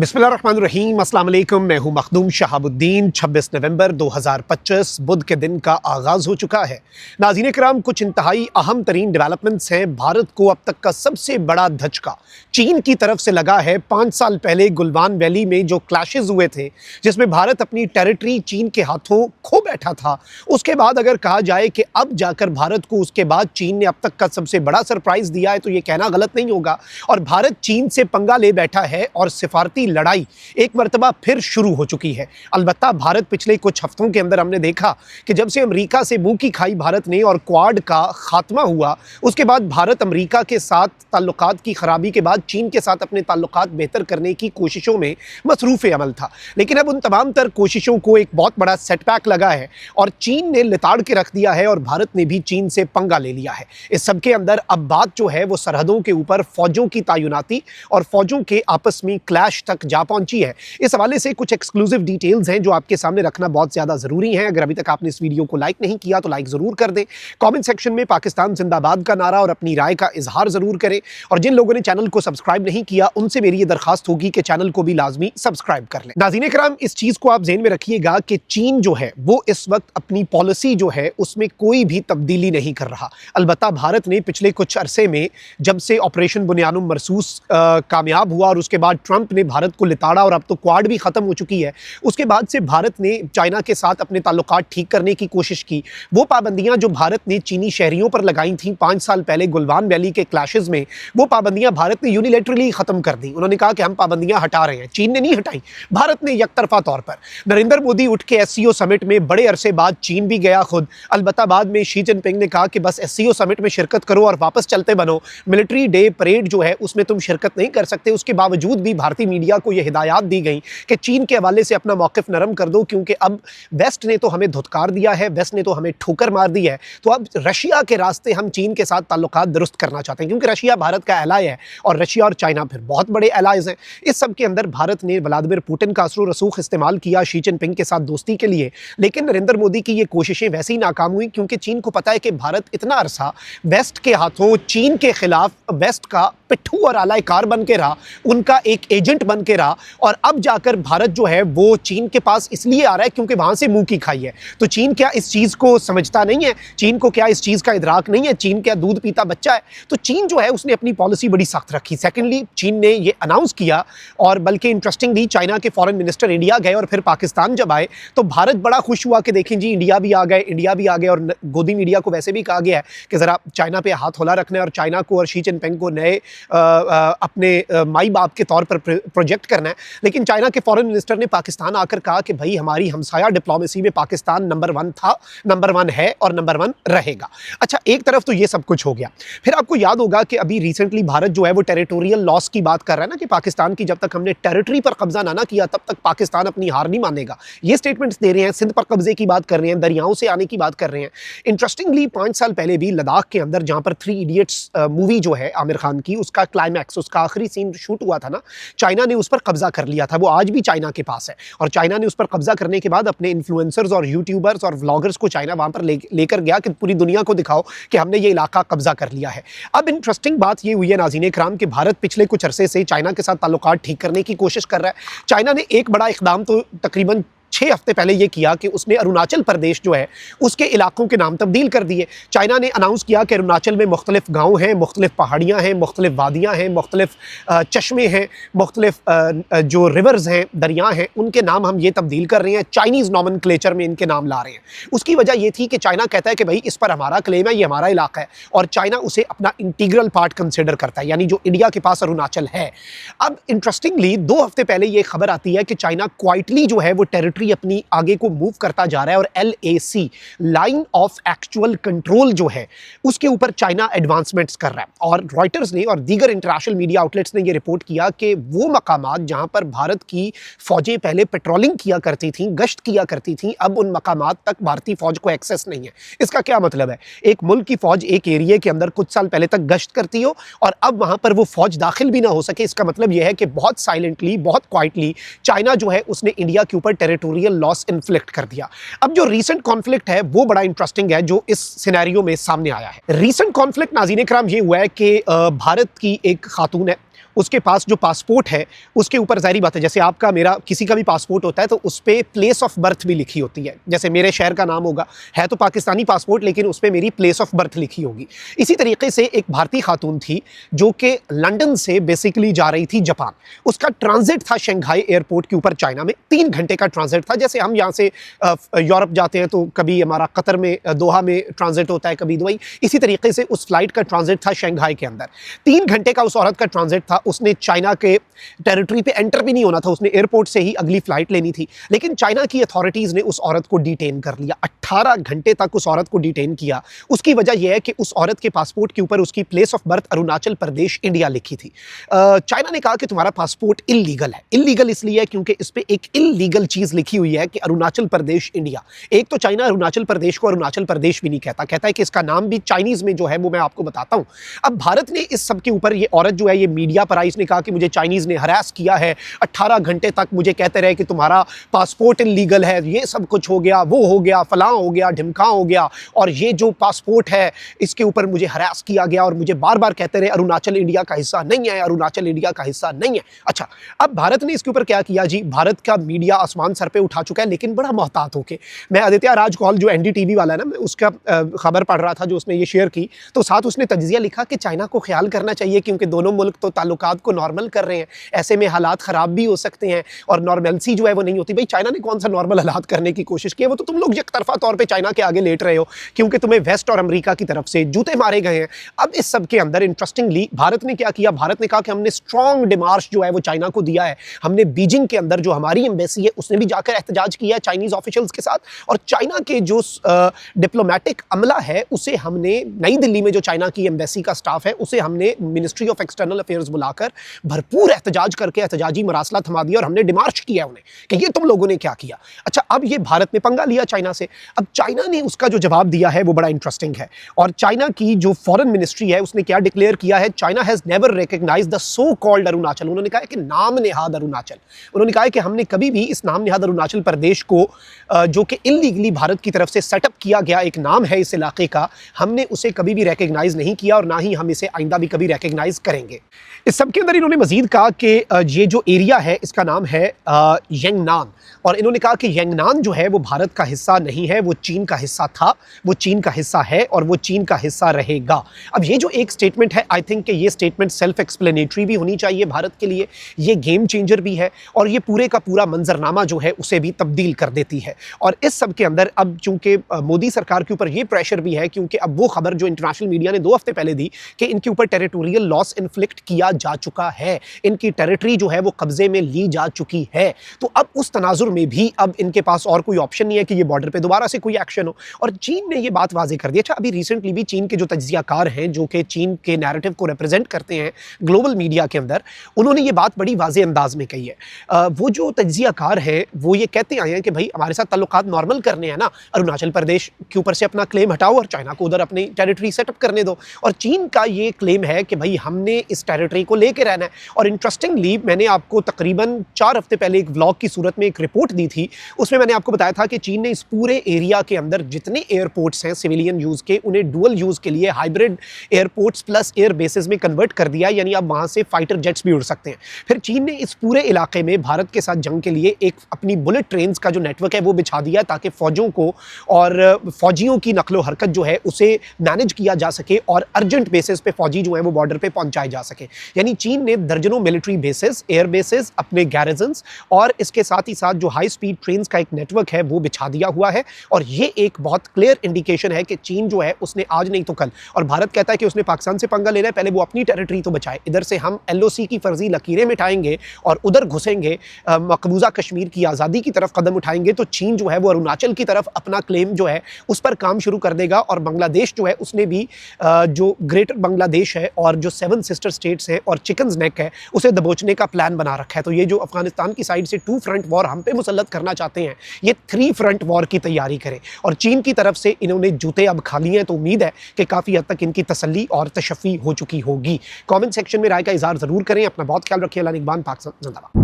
बिस्मिल्लाहिर्रहमानिर्रहीम, अस्सलाम वालेकुम। मैं हूं मखदूम शहाबुद्दीन। 26 नवंबर 2025 बुध के दिन का आगाज़ हो चुका है। नाज़रीन कराम, कुछ इंतहाई अहम तरीन डेवलपमेंट्स हैं। भारत को अब तक का सबसे बड़ा धचका चीन की तरफ से लगा है। 5 साल पहले गुलवान वैली में जो क्लैशेस हुए थे, जिसमें भारत अपनी टेरिटरी चीन के हाथों खो बैठा था, उसके बाद अगर कहा जाए कि अब जाकर भारत को उसके बाद चीन ने अब तक का सबसे बड़ा सरप्राइज़ दिया है, तो ये कहना गलत नहीं होगा। और भारत चीन से पंगा ले बैठा है और सिफारती लड़ाई एक मर्तबा फिर शुरू हो चुकी है। अलबत्ता भारत पिछले कुछ हफ्तों के अंदर हमने देखा कि जब से अमेरिका से मुंह की खाई भारत ने और क्वाड का खात्मा हुआ, उसके बाद भारत अमेरिका के साथ ताल्लुकात की खराबी के बाद चीन के साथ अपने ताल्लुकात बेहतर करने की कोशिशों में मसरूफ़ अमल था। लेकिन अब उन तमाम तर कोशिशों को एक बहुत बड़ा सेटबैक लगा है और चीन ने लिताड़ के रख दिया है और भारत ने भी चीन से पंगा ले लिया है। इस सब के अंदर अब बात जो है वो सरहदों के ऊपर फौजों की तैनाती और फौजों के आपस में क्लैश तक जा पहुंची है। इस हवाले से कुछ एक्सक्लूसिव डिटेल्स हैं जो आपके सामने रखना बहुत ज्यादा जरूरी है। अगर अभी तक आपने इस वीडियो को लाइक नहीं किया तो लाइक जरूर कर दें। कमेंट सेक्शन में पाकिस्तान जिंदाबाद का नारा और अपनी राय का इजहार जरूर करें। और जिन लोगों ने चैनल को सब्सक्राइब नहीं किया, उनसे मेरी ये दरखास्त होगी कि चैनल को भी लाजमी सब्सक्राइब कर लें। नाज़रीन कराम, इस चीज को आप ज़हन में रखिएगा कि चीन जो है वो इस वक्त अपनी पॉलिसी जो है उसमें कोई भी तब्दीली नहीं कर रहा। अलबत्ता भारत ने पिछले कुछ अरसे में, जब से ऑपरेशन बुनियानुम मरसूस कामयाब हुआ और उसके बाद ट्रंप ने भारत को लिताड़ा और अब तो क्वाड भी खत्म हो चुकी है, उसके बाद से भारत ने चाइना के साथ अपने ताल्लुकात ठीक करने की कोशिश की। वो पाबंदियां जो भारत ने चीनी शहरियों पर लगाई थी 5 साल पहले गुलवान वैली के क्लैशेस में, वो पाबंदियां भारत ने यूनिलैटरली खत्म कर दी। उन्होंने कहा कि हम पाबंदियां हटा रहे हैं। चीन ने नहीं हटाई, भारत ने यकतरफा तौर पर। नरेंद्र मोदी उठ के एससीओ समिट में बड़े अरसे बाद चीन भी गया खुद। अलबत्ता बाद में शी जिनपिंग ने कहा कि बस एससीओ समिट में शिरकत करो और वापस चलते बनो, मिलिट्री डे परेड जो है उसमें तुम शिरकत नहीं कर सकते। उसके बावजूद भी भारतीय मीडिया को यह हिदायत दी गई कि चीन के हवाले से अपना मौक़िफ़ नरम कर दो, क्योंकि अब वेस्ट ने तो हमें धुतकार दिया है, वेस्ट ने तो हमें ठोकर मार दी है, तो अब रशिया के रास्ते हम चीन के साथ ताल्लुकात दुरुस्त करना चाहते हैं, क्योंकि रशिया भारत का एलाय है और रशिया और चाइना फिर बहुत बड़े एलाइज हैं। इस सब के अंदर भारत ने व्लादिमीर पुतिन का असर रसूख इस्तेमाल किया शी जिनपिंग के साथ दोस्ती के लिए। लेकिन नरेंद्र मोदी की ये कोशिशें वैसे ही नाकाम हुई, क्योंकि चीन को पता है कि भारत इतना अरसा वेस्ट के हाथों चीन के खिलाफ वेस्ट का पिट्ठू और आलायकार बन के रहा, उनका एक एजेंट बन के रहा। और अब जाकर भारत जो है वो चीन के पास इसलिए आ रहा है क्योंकि वहां से मुंह की खाई है। तो चीन क्या इस चीज को समझता नहीं है? चीन को क्या इस चीज का इदराक नहीं है? चीन क्या दूध पीता बच्चा है? तो चीन जो है उसने अपनी पॉलिसी बड़ी सख्त रखी। सेकेंडली, चीन ने ये अनाउंस किया, और बल्कि इंटरेस्टिंगली चाइना के फॉरेन मिनिस्टर इंडिया गए और फिर पाकिस्तान जब आए तो भारत बड़ा खुश हुआ कि देखें जी, इंडिया भी आ गए, इंडिया भी आ गए। और गोदी मीडिया को वैसे भी कहा गया है कि जरा चाइना पे हाथ हौला रखना है और चाइना को और शी जिनपिंग को नए अपने माई बाप के तौर पर प्रोजेक्ट करना है। लेकिन चाइना के फॉरेन मिनिस्टर ने पाकिस्तान आकर कहा कि भाई, हमारी हमसाया डिप्लोमेसी में पाकिस्तान नंबर 1 था, नंबर 1 है और नंबर 1 रहेगा। अच्छा, एक तरफ तो ये सब कुछ हो गया। फिर आपको याद होगा कि अभी रिसेंटली भारत जो है वो टेरिटोरियल लॉस की बात कर रहा है ना, कि पाकिस्तान की जब तक हमने टेरिटरी पर कब्जा ना किया तब तक पाकिस्तान अपनी हार नहीं मानेगा। ये स्टेटमेंट्स दे रहे हैं, सिंध पर कब्जे की बात कर रहे हैं, दरियाओं से आने की बात कर रहे हैं। इंटरेस्टिंगली 5 साल पहले भी लद्दाख के अंदर, जहां पर 3 इडियट्स मूवी जो है आमिर खान की, उसका क्लाइमैक्स, उसका आखिरी सीन शूट हुआ था ना, चाइना ने उस पर कब्जा कर लिया था। वो आज भी चाइना के पास है और चाइना ने उस पर कब्जा करने के बाद अपने इन्फ्लुएंसर्स और यूट्यूबर्स और व्लॉगर्स को चाइना वहां पर लेकर गया कि पूरी दुनिया को दिखाओ कि हमने ये इलाका कब्जा कर लिया है। अब इंटरेस्टिंग बात ये हुई है नाज़रीन कराम कि भारत पिछले कुछ अरसे से चाइना के साथ ताल्लुकात ठीक करने की कोशिश कर रहा है। चाइना ने एक बड़ा इक़दाम तो तकरीबन 6 हफ्ते पहले ये किया कि उसने अरुणाचल प्रदेश जो है उसके इलाकों के नाम तब्दील कर दिए। चाइना ने अनाउंस किया कि अरुणाचल में मुख्तलिफ गाँव हैं, मुख्तलिफ पहाड़ियाँ हैं, मुख्तलिफ वादियाँ हैं, मुख्तलिफ चश्मे हैं, मुख्तलिफ जो रिवर्स हैं, दरिया हैं, उनके नाम हम ये तब्दील कर रहे हैं, चाइनीज़ नॉमेनक्लेचर में इनके नाम ला रहे हैं। उसकी वजह ये थी कि चाइना कहता है कि भाई, इस पर हमारा क्लेम है, ये हमारा इलाका है, और चाइना उसे अपना इंटीग्रल पार्ट कंसिडर करता है, यानी जो इंडिया के पास अरुणाचल है। अब इंटरेस्टिंगली 2 हफ्ते पहले ये खबर आती है कि चाइना क्वाइटली जो है वो टेरिटरी अपनी आगे को मूव करता जा रहा है और LAC, line of actual control जो है, उसके ऊपर चाइना एडवांसमेंट्स कर रहा है। और रॉयटर्स ने और दीगर इंटरनेशनल मीडिया आउटलेट्स ने यह रिपोर्ट किया कि वो मकामात जहां पर भारत की फौजें पहले पेट्रोलिंग किया करती थीं, गश्त किया करती थीं, अब उन मकामात तक भारतीय फौज को एक्सेस नहीं है। इसका क्या मतलब है? एक मुल्क की फौज एक एरिया के अंदर कुछ साल पहले तक गश्त करती हो और अब वहां पर वो फौज दाखिल भी ना हो सके। इसका मतलब यह है कि बहुत साइलेंटली, बहुत क्वाइटली चाइना जो है उसने इंडिया के ऊपर टेरिटोरियल लॉस इन्फ्लिक्ट कर दिया। अब जो रीसेंट कॉन्फ्लिक्ट है वो बड़ा इंटरेस्टिंग है जो इस सिनेरियो में सामने आया है। रीसेंट कॉन्फ्लिक्ट नाज़रीन कराम ये हुआ है कि भारत की एक खातून है, उसके पास जो पासपोर्ट है उसके ऊपर ज़ाहिर बात है, जैसे आपका मेरा किसी का भी पासपोर्ट होता है तो उस पर प्लेस ऑफ बर्थ भी लिखी होती है। जैसे मेरे शहर का नाम होगा, है तो पाकिस्तानी पासपोर्ट लेकिन उस पर मेरी प्लेस ऑफ बर्थ लिखी होगी। इसी तरीके से एक भारतीय खातून थी जो कि लंदन से बेसिकली जा रही थी जापान। उसका ट्रांजिट था शंघाई एयरपोर्ट के ऊपर चाइना में, 3 घंटे का ट्रांजिट था। जैसे हम यहाँ से यूरोप जाते हैं तो कभी हमारा कतर में दोहा में ट्रांजिट होता है, कभी दुबई, इसी तरीके से उस फ्लाइट का ट्रांजिट था शंघाई के अंदर। 3 घंटे का उस औरत का ट्रांजिट था। उसने चाइना के टेरिटरी पे एंटर भी नहीं होना था, उसने एयरपोर्ट से ही अगली फ्लाइट लेनी थी। लेकिन चाइना की अथॉरिटीज़ ने उस औरत को डिटेन कर लिया, 18 घंटे तक उस औरत को डिटेन किया। उसकी वजह यह है कि उस औरत के पासपोर्ट के ऊपर उसकी place of birth Arunachal Pradesh India लिखी थी। चाइना ने कहा कि तुम्हारा पासपोर्ट इल्लीगल है। इल्लीगल इसलिए है क्योंकि इस पर एक इल्लीगल चीज़ लिखी हुई है कि अरुणाचल प्रदेश इंडिया। एक तो चाइना अरुणाचल प्रदेश को अरुणाचल प्रदेश भी नहीं कहता, कहता है कि इसका नाम भी चाइनीज़ में जो है वो मैं आपको बताता हूँ। अब भारत ने इस सब के ऊपर, ये औरत जो है ये मीडिया पर आई, इसने कहा कि मुझे चाइनीज़ ने हरास किया है, 18 घंटे तक मुझे कहते रहे कि तुम्हारा पासपोर्ट इल्लीगल है, ये सब कुछ हो गया, वो हो गया, फलां हो गया, ढिमका हो गया, और ये जो पासपोर्ट है इसके ऊपर मुझे हरास किया गया और मुझे बार बार कहते रहे अरुणाचल इंडिया का हिस्सा नहीं है, अरुणाचल इंडिया का हिस्सा नहीं है। अच्छा, अब भारत ने इसके ऊपर क्या किया जी, भारत का मीडिया आसमान सर पे उठा चुका है, लेकिन बड़ा मोहतात होके। मैं आदित्य राज कौल जो एनडीटीवी वाला है ना, मैं उसका खबर पढ़ रहा था जो उसने ये शेयर की, तो साथ उसने तज्जिया लिखा कि चाइना को ख्याल करना चाहिए क्योंकि दोनों मुल्क तो ताल्लुकात को नॉर्मल कर रहे हैं, ऐसे में हालात ख़राब भी हो सकते हैं और नॉर्मलसी जो है वो नहीं होती। भाई चाइना ने कौन सा नॉर्मल हालात करने की कोशिश की है, वो तो तुम लोग एक तरफा तौर पे चाइना के आगे लेट रहे हो क्योंकि तुम्हें वेस्ट और अमेरिका की तरफ से जूते मारे गए हैं। अब इस सब के अंदर इंटरेस्टिंगली भारत ने क्या किया, भारत ने कहा कि हमने स्ट्रॉन्ग डिमार्च जो है वो चाइना को दिया है। हमने बीजिंग के अंदर जो हमारी एम्बेसी है उसने भी जाकर एहतजाज किया है चाइनीज़ ऑफिशियल्स के साथ, और चाइना के जो डिप्लोमेटिक अमला है उसे हमने नई दिल्ली में, जो चाइना की एम्बेसी का स्टाफ है उसे हमने मिनिस्ट्री ऑफ एक्सटर्नल अफेयर्स बुलाकर भरपूर एहतजाज करके एहतजाजी मरासला थमा दिया और हमने डिमार्च किया उन्हें कि ये तुम लोगों ने क्या किया। अच्छा, अब ये भारत ने पंगा लिया चाइना से। अब चाइना ने उसका जो जवाब दिया है वो बड़ा इंटरेस्टिंग है, और चाइना की जो फॉरेन मिनिस्ट्री है उसने क्या डिक्लेयर किया है, China has never recognised the so called Arunachal. उन्होंने कहा है कि नाम नेहाद अरुणाचल, उन्होंने कहा है कि हमने कभी भी इस नाम नेहाद अरुणाचल प्रदेश को, जो कि इल्लीगली भारत की तरफ से सेटअप किया गया एक नाम है इस इलाके का, हमने उसे कभी भी रिकॉग्नाइज नहीं किया और ना ही हम इसे आइंदा भी कभी रिकॉग्नाइज करेंगे। इस सब के अंदर इन्होंने मजीद कहा कि ये जो एरिया है इसका नाम है यंगनान, और इन्होंने कहा कि यंगनान जो है वो भारत का हिस्सा नहीं है, वो चीन का हिस्सा था, वो चीन का हिस्सा है और वो चीन का हिस्सा रहेगा। अब ये जो एक स्टेटमेंट है, आई थिंक कि ये स्टेटमेंट सेल्फ एक्सप्लेनेटरी भी होनी चाहिए भारत के लिए, ये गेम चेंजर भी है और ये पूरे का पूरा मंजरनामा जो है उसे भी तब्दील कर देती है। और इस सब के अंदर अब चूंकि मोदी सरकार के ऊपर ये प्रेशर भी है, क्योंकि अब वो खबर जो इंटरनेशनल मीडिया ने 2 हफ्ते पहले दी कि इनके ऊपर टेरिटोरियल लॉस इन्फ्लिक्ट किया जा चुका है, इनकी टेरिटरी जो है वो कब्जे में ली जा चुकी है, तो अब उस तनाजुर में भी अब इनके पास और कोई ऑप्शन नहीं है कि ये बॉर्डर पे दोबारा से कोई एक्शन हो। और चीन ने ये बात वाजे कर दी। अच्छा, अभी रिसेंटली भी चीन के जो तज्जियाकार हैं जो कि चीन के नैरेटिव को रिप्रेजेंट करते हैं ग्लोबल मीडिया के अंदर, उन्होंने ये बात बड़ी वाजे अंदाज में कही है। वो जो तज्जियाकार हैं वो ये कहते आए हैं कि भाई हमारे साथ ताल्लुकात नॉर्मल करने हैं ना, अरुणाचल प्रदेश के ऊपर से अपना क्लेम हटाओ और चाइना को उधर अपनी टेरिटरी सेटअप करने दो। और चीन का ये क्लेम है कि भाई हमने इस टेरिटरी को लेके रहना है। और इंटरेस्टिंगली मैंने आपको तकरीबन 4 हफ्ते पहले एक व्लॉग की सूरत में एक रिपोर्ट दी थी, उसमें मैंने आपको बताया था कि चीन ने इस पूरे एरिया के अंदर जितने एयरपोर्ट्स हैं सिविलियन यूज़ के, उन्हें डुअल यूज़ के लिए hybrid airports plus air bases में कन्वर्ट कर दिया, यानी अब वहाँ से फाइटर जेट्स भी उड़ सकते हैं। फिर चीन ने इस पूरे इलाके में भारत के साथ जंग के लिए एक अपनी बुलेट ट्रेन्स का जो नेटवर्क है वो बिछा दिया ताकि फ़ौजों को और फ़ौजियों की नकलो हरकत जो है उसे मैनेज किया जा सके और अर्जेंट बेसिस पे फ़ौजी जो है वो बॉर्डर पे पहुँचाए जा सके। यानी चीन ने दर्जनों मिलिट्री बेसिस, एयर बेसिस, अपने गैरिजन्स और इसके साथ ही साथ जो हाई स्पीड ट्रेन्स का एक नेटवर्क है वो बिछा दिया हुआ है। और ये एक बहुत क्लियर इंडिकेशन है कि चीन जो है उसने आज नहीं तो कल, और भारत कहता है कि उसने पाकिस्तान से पंगा लेना है, पहले वो अपनी टेरिटरी तो बचाए, इधर से हम LOC की फर्जी लकीरें मिटाएंगे और उधर घुसेंगे, मकबूजा कश्मीर की आज़ादी की तरफ कदम उठाएंगे, तो चीन जो है वो अरुणाचल की तरफ अपना क्लेम जो है उस पर काम शुरू कर देगा। और बांग्लादेश जो है उसने भी जो ग्रेटर बांग्लादेश है और जो 7 सिस्टर स्टेट्स हैं और चिकन्स नेक है उसे दबोचने का प्लान बना रखा है। तो ये जो अफगानिस्तान की साइड से 2 फ्रंट वॉर हम पे मुसल्लत करना चाहते हैं, ये 3 फ्रंट वॉर की तैयारी करें। और चीन की तरफ से इन्होंने जूते अब खा लिए हैं, तो उम्मीद है कि काफ़ी हद तक इनकी तसल्ली और तशफ़ी हो चुकी होगी। कमेंट सेक्शन में राय का इज़हार ज़रूर करें। अपना बहुत ख्याल रखिए। अल्लाह निगहबान। पाक जिंदाबाद।